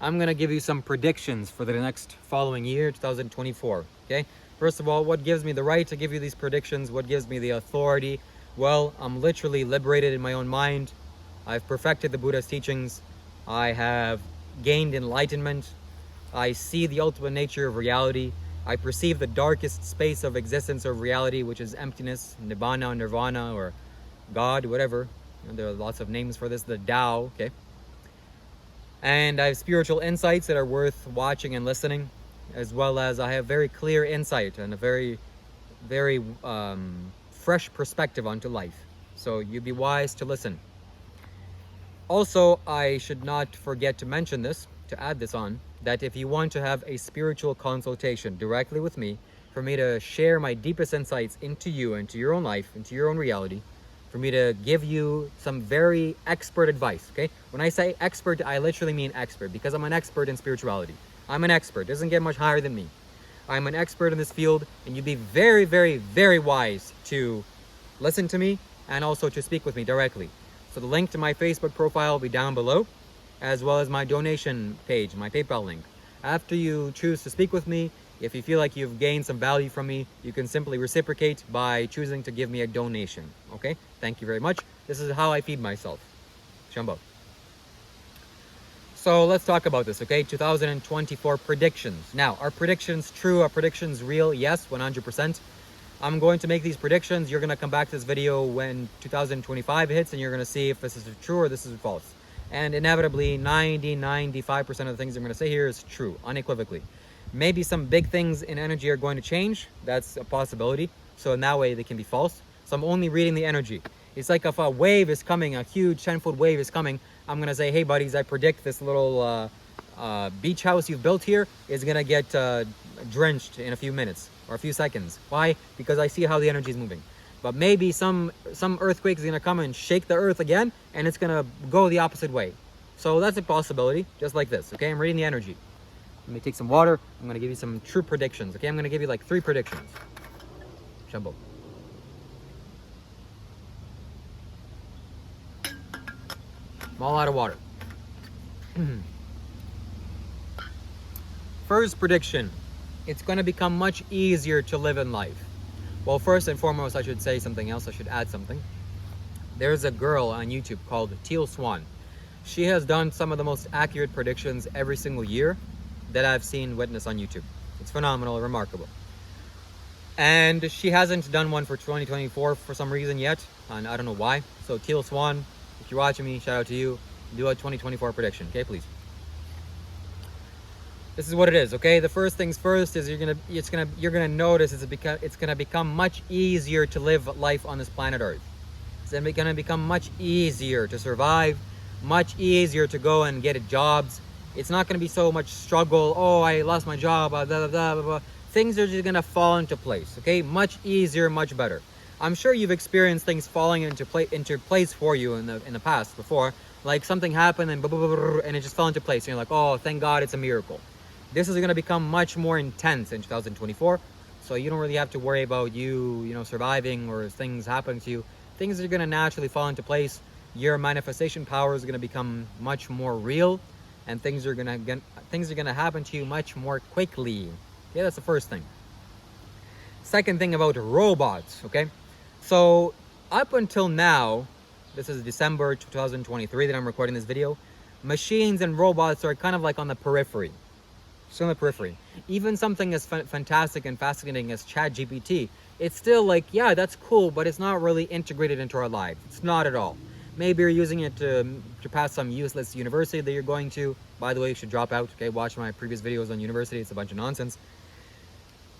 I'm gonna give you some predictions for the next following year, 2024. Okay. First of all, what gives me the right to give you these predictions? What gives me the authority? Well, I'm literally liberated in my own mind. I've perfected the Buddha's teachings. I have gained enlightenment. I see the ultimate nature of reality. I perceive the darkest space of existence of reality, which is emptiness, nibbana, nirvana, or God, whatever. There are lots of names for this, the Tao, okay? And I have spiritual insights that are worth watching and listening, as well as I have very clear insight and a very fresh perspective onto life. So you'd be wise to listen. Also, I should not forget to mention this, to add this on, that if you want to have a spiritual consultation directly with me, for me to share my deepest insights into you, into your own life, into your own reality, for me to give you some very expert advice, okay? When I say expert, I literally mean expert, because I'm an expert in spirituality. I'm an expert. Doesn't get much higher than me. I'm an expert in this field, and you'd be very, very, very wise to listen to me and also to speak with me directly. So the link to my Facebook profile will be down below, as well as my donation page, my PayPal link. After you choose to speak with me, if you feel like you've gained some value from me, you can simply reciprocate by choosing to give me a donation. Okay? Thank you very much. This is how I feed myself. Shambho. So let's talk about this, okay? 2024 predictions. Now, are predictions true? Are predictions real? Yes, 100%. I'm going to make these predictions. You're going to come back to this video when 2025 hits, and you're going to see if this is true or this is false. And inevitably, 95% of the things I'm going to say here is true, unequivocally. Maybe some big things in energy are going to change. That's a possibility. So in that way, they can be false. So I'm only reading the energy. It's like if a wave is coming, a huge 10-foot wave is coming, I'm going to say, hey, buddies, I predict this little beach house you've built here is going to get drenched in a few minutes or a few seconds. Why? Because I see how the energy is moving. But maybe some earthquake is going to come and shake the earth again, and it's going to go the opposite way. So that's a possibility, just like this, okay? I'm reading the energy. Let me take some water. I'm going to give you some true predictions, okay? I'm going to give you like 3 predictions. Shambho. I'm all out of water. First prediction. It's going to become much easier to live in life. Well, first and foremost, I should say something else. I should add something. There's a girl on YouTube called Teal Swan. She has done some of the most accurate predictions every single year that I've seen witness on YouTube. It's phenomenal, remarkable. And she hasn't done one for 2024 for some reason yet, and I don't know why. So Teal Swan, if you're watching me, shout out to you. Do a 2024 prediction, okay, please. This is what it is, okay? The first things first is you're gonna notice it's gonna become much easier to live life on this planet Earth. It's gonna become much easier to survive, much easier to go and get jobs. It's not gonna be so much struggle. Oh, I lost my job. Blah, blah, blah, blah. Things are just gonna fall into place, okay? Much easier, much better. I'm sure you've experienced things falling into place for you in the past before. Like something happened and and it just fell into place. And you're like, oh, thank God, it's a miracle. This is going to become much more intense in 2024. So you don't really have to worry about you surviving or things happening to you. Things are going to naturally fall into place. Your manifestation power is going to become much more real, and things are going to happen to you much more quickly. Yeah, that's the first thing. Second thing about robots, okay? So up until now, this is December 2023 that I'm recording this video, machines and robots are kind of like on the periphery. Still on the periphery. Even something as fantastic and fascinating as ChatGPT, it's still like, yeah, that's cool, but it's not really integrated into our lives. It's not at all. Maybe you're using it to pass some useless university that you're going to. By the way, you should drop out, okay? Watch my previous videos on university. It's a bunch of nonsense.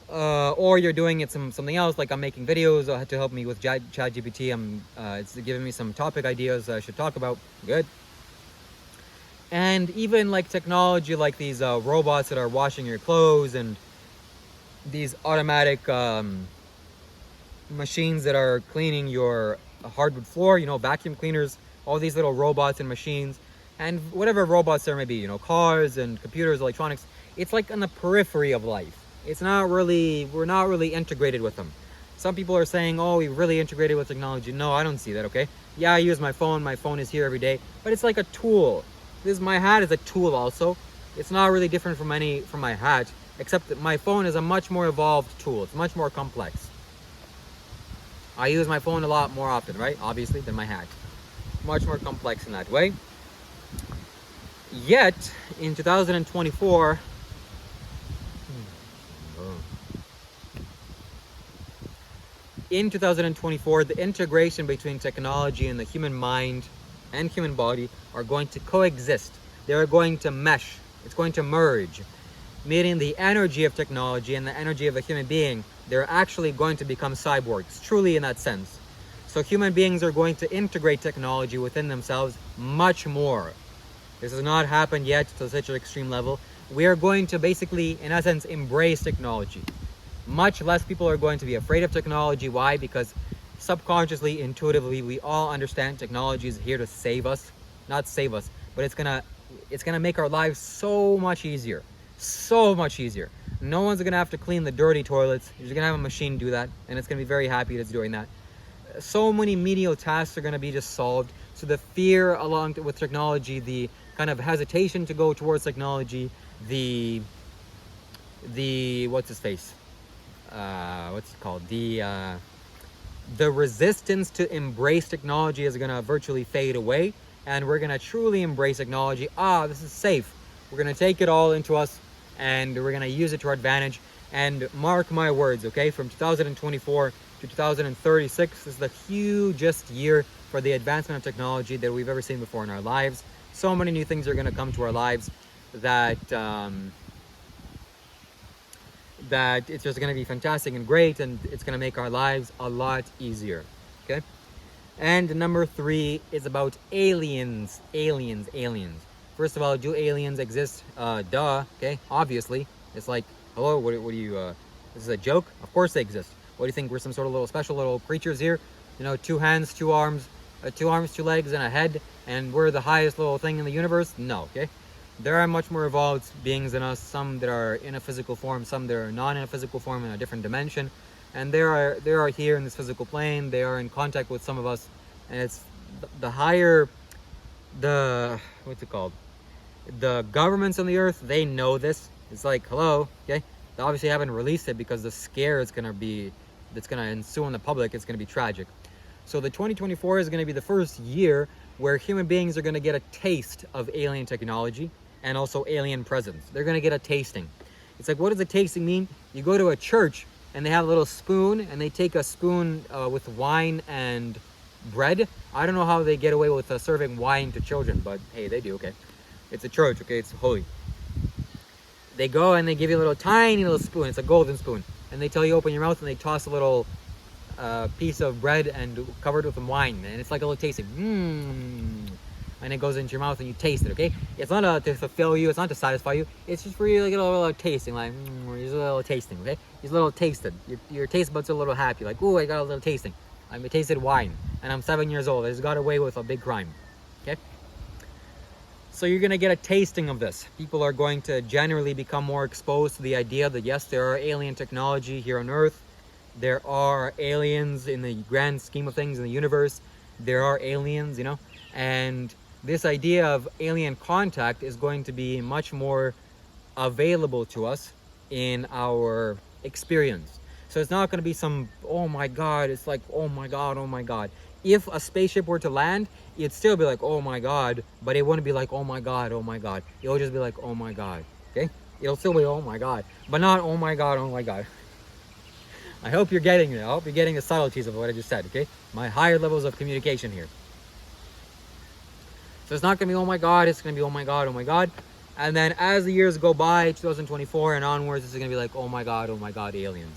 Or you're doing it something else, like I'm making videos to help me with ChatGPT. It's giving me some topic ideas I should talk about. Good. And even like technology, like these robots that are washing your clothes, and these automatic machines that are cleaning your hardwood floor, vacuum cleaners, all these little robots and machines, and whatever robots there may be, cars and computers, electronics. It's like on the periphery of life. We're not really integrated with them. Some people are saying, oh, we really integrated with technology. No, I don't see that, okay? Yeah, I use my phone. My phone is here every day, but it's like a tool. My hat is a tool also. It's not really different from my hat, except that my phone is a much more evolved tool. It's much more complex. I use my phone a lot more often, right? Obviously, than my hat. Much more complex in that way. Yet, in 2024, the integration between technology and the human mind and human body are going to coexist. They are going to mesh. It's going to merge, meaning the energy of technology and the energy of a human being, they're actually going to become cyborgs, truly in that sense. So human beings are going to integrate technology within themselves much more. This has not happened yet to such an extreme level. We are going to basically, in essence, embrace technology. Much less people are going to be afraid of technology. Why? Because subconsciously, intuitively, we all understand technology is here to save us. Not save us, but it's gonna make our lives so much easier. So much easier. No one's gonna have to clean the dirty toilets. You're just gonna have a machine do that, and it's gonna be very happy that's doing that. So many menial tasks are gonna be just solved. So the fear along with technology, the kind of hesitation to go towards technology, the what's his face? What's it called? The resistance to embrace technology is gonna virtually fade away, and we're gonna truly embrace technology. This is safe. We're gonna take it all into us, and we're gonna use it to our advantage. And mark my words, okay? From 2024 to 2036, this is the hugest year for the advancement of technology that we've ever seen before in our lives. So many new things are gonna come to our lives that it's just going to be fantastic and great, and it's going to make our lives a lot easier. Okay. And number 3 is about aliens. First of all, do aliens exist? Duh. Okay, obviously. It's like, hello, what do you this is a joke? Of course they exist. What do you think, we're some sort of little special little creatures here? 2 hands, 2 arms, 2 arms, 2 legs, and a head, and we're the highest little thing in the universe? No. Okay. There are much more evolved beings than us, some that are in a physical form, some that are not in a physical form, in a different dimension. And they are here in this physical plane. They are in contact with some of us. And it's the higher, what's it called? The governments on the earth, they know this. It's like, hello, okay? They obviously haven't released it because the scare that's going to ensue in the public, it's going to be tragic. So the 2024 is going to be the first year where human beings are going to get a taste of alien technology and also alien presence. They're going to get a tasting. It's like, what does a tasting mean? You go to a church and they have a little spoon, and they take a spoon with wine and bread. I don't know how they get away with serving wine to children, but hey, they do, okay? It's a church, okay? It's holy. They go and they give you a little tiny little spoon. It's a golden spoon. And they tell you open your mouth, and they toss a little piece of bread and covered with some wine. And it's like a little tasting. And it goes into your mouth and you taste it, okay? It's not to fulfill you, it's not to satisfy you. It's just for you to get a little tasting, like, just a little tasting, okay? Just a little tasted. Your taste buds are a little happy, like, ooh, I got a little tasting. I tasted wine, and I'm 7 years old. I just got away with a big crime, okay? So you're gonna get a tasting of this. People are going to generally become more exposed to the idea that yes, there are alien technology here on Earth. There are aliens in the grand scheme of things in the universe. There are aliens, and this idea of alien contact is going to be much more available to us in our experience. So it's not going to be some, oh my God, it's like, oh my God. If a spaceship were to land, it'd still be like, oh my God, but it wouldn't be like, oh my God. It'll just be like, oh my God, okay? It'll still be, oh my God, but not, oh my God. I hope you're getting it. I hope you're getting the subtleties of what I just said, okay? My higher levels of communication here. So it's not going to be, oh my God, it's going to be, oh my God. And then as the years go by, 2024 and onwards, it's going to be like, oh my God, aliens.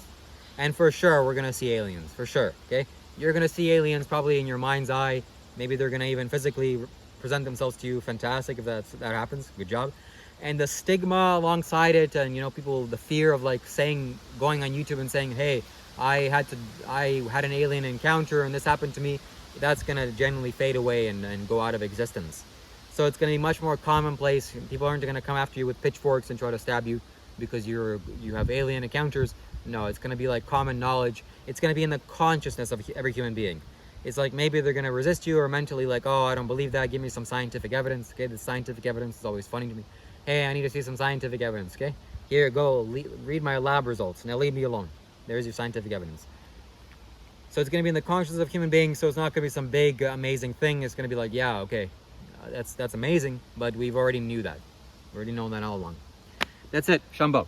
And for sure, we're going to see aliens, for sure, okay? You're going to see aliens probably in your mind's eye. Maybe they're going to even physically present themselves to you. Fantastic if that happens. Good job. And the stigma alongside it, and people, the fear of like going on YouTube and saying, hey, I had an alien encounter and this happened to me, that's going to generally fade away and go out of existence. So it's going to be much more commonplace. People aren't going to come after you with pitchforks and try to stab you because you have alien encounters. No, it's going to be like common knowledge. It's going to be in the consciousness of every human being. It's like maybe they're going to resist you or mentally like, oh, I don't believe that. Give me some scientific evidence. Okay, the scientific evidence is always funny to me. hey, I need to see some scientific evidence, okay? Here, go, read my lab results. Now leave me alone. There's your scientific evidence. So it's going to be in the consciousness of human beings, so it's not going to be some big, amazing thing. It's going to be like, yeah, okay, that's amazing, but we've already knew that. We already known that all along. That's it, Shambho.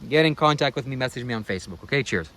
Get in contact with me, message me on Facebook, okay? Cheers.